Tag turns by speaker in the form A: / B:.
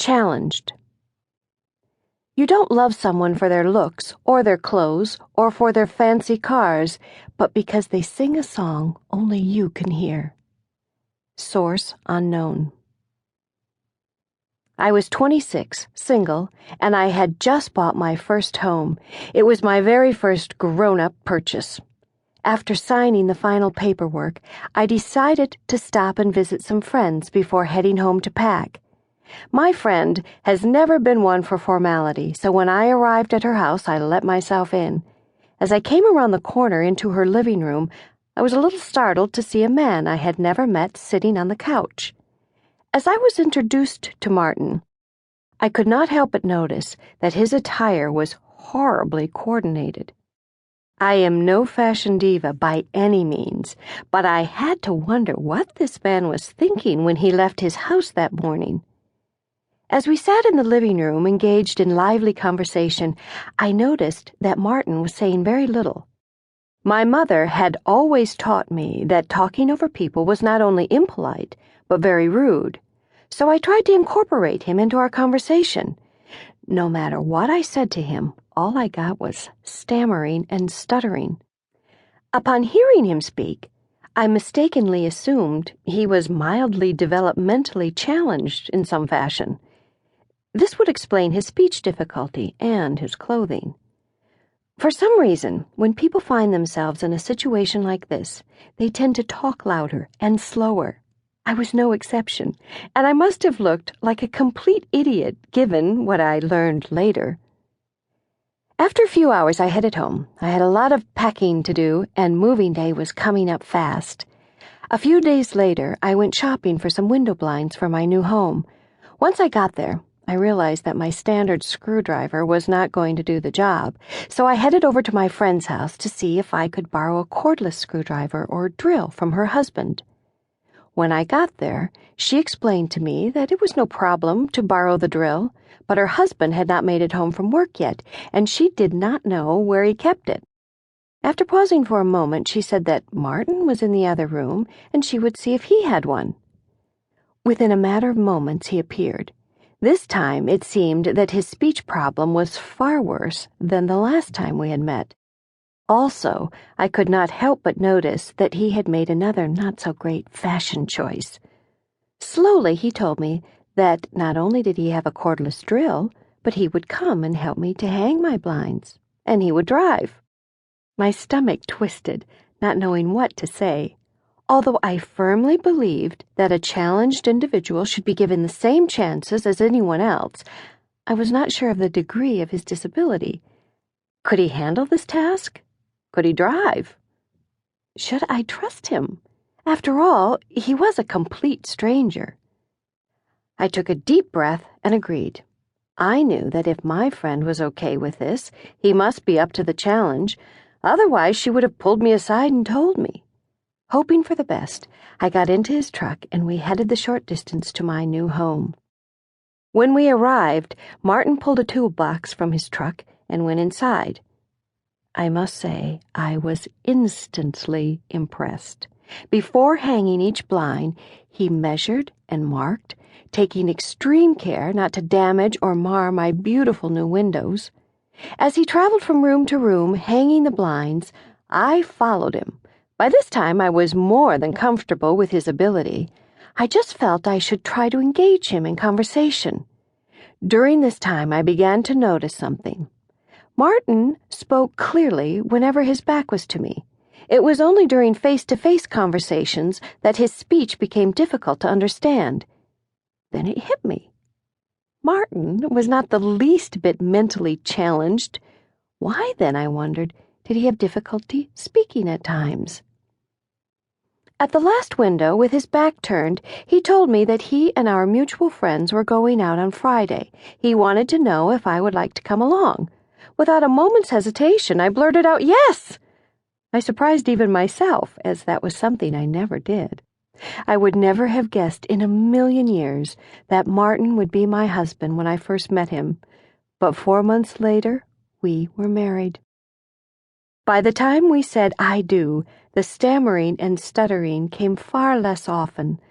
A: Challenged. You don't love someone for their looks, or their clothes, or for their fancy cars, but because they sing a song only you can hear. Source unknown. I was 26, single, and I had just bought my first home. It was my very first grown-up purchase. After signing the final paperwork, I decided to stop and visit some friends before heading home to pack. My friend has never been one for formality, so when I arrived at her house, I let myself in. As I came around the corner into her living room, I was a little startled to see a man I had never met sitting on the couch. As I was introduced to Martin, I could not help but notice that his attire was horribly coordinated. I am no fashion diva by any means, but I had to wonder what this man was thinking when he left his house that morning. As we sat in the living room, engaged in lively conversation, I noticed that Martin was saying very little. My mother had always taught me that talking over people was not only impolite, but very rude, so I tried to incorporate him into our conversation. No matter what I said to him, all I got was stammering and stuttering. Upon hearing him speak, I mistakenly assumed he was mildly developmentally challenged in some fashion. This would explain his speech difficulty and his clothing. For some reason, when people find themselves in a situation like this, they tend to talk louder and slower. I was no exception, and I must have looked like a complete idiot given what I learned later. After a few hours, I headed home. I had a lot of packing to do, and moving day was coming up fast. A few days later, I went shopping for some window blinds for my new home. Once I got there, I realized that my standard screwdriver was not going to do the job, so I headed over to my friend's house to see if I could borrow a cordless screwdriver or drill from her husband. When I got there, she explained to me that it was no problem to borrow the drill, but her husband had not made it home from work yet, and she did not know where he kept it. After pausing for a moment, she said that Martin was in the other room, and she would see if he had one. Within a matter of moments, he appeared. This time, it seemed that his speech problem was far worse than the last time we had met. Also, I could not help but notice that he had made another not-so-great fashion choice. Slowly, he told me that not only did he have a cordless drill, but he would come and help me to hang my blinds, and he would drive. My stomach twisted, not knowing what to say. Although I firmly believed that a challenged individual should be given the same chances as anyone else, I was not sure of the degree of his disability. Could he handle this task? Could he drive? Should I trust him? After all, he was a complete stranger. I took a deep breath and agreed. I knew that if my friend was okay with this, he must be up to the challenge. Otherwise, she would have pulled me aside and told me. Hoping for the best, I got into his truck and we headed the short distance to my new home. When we arrived, Martin pulled a toolbox from his truck and went inside. I must say, I was instantly impressed. Before hanging each blind, he measured and marked, taking extreme care not to damage or mar my beautiful new windows. As he traveled from room to room, hanging the blinds, I followed him. By this time, I was more than comfortable with his ability. I just felt I should try to engage him in conversation. During this time, I began to notice something. Martin spoke clearly whenever his back was to me. It was only during face-to-face conversations that his speech became difficult to understand. Then it hit me. Martin was not the least bit mentally challenged. Why then, I wondered, did he have difficulty speaking at times? At the last window, with his back turned, he told me that he and our mutual friends were going out on Friday. He wanted to know if I would like to come along. Without a moment's hesitation, I blurted out, "Yes!" I surprised even myself, as that was something I never did. I would never have guessed in a million years that Martin would be my husband when I first met him, but 4 months later, we were married. By the time we said "I do," the stammering and stuttering came far less often.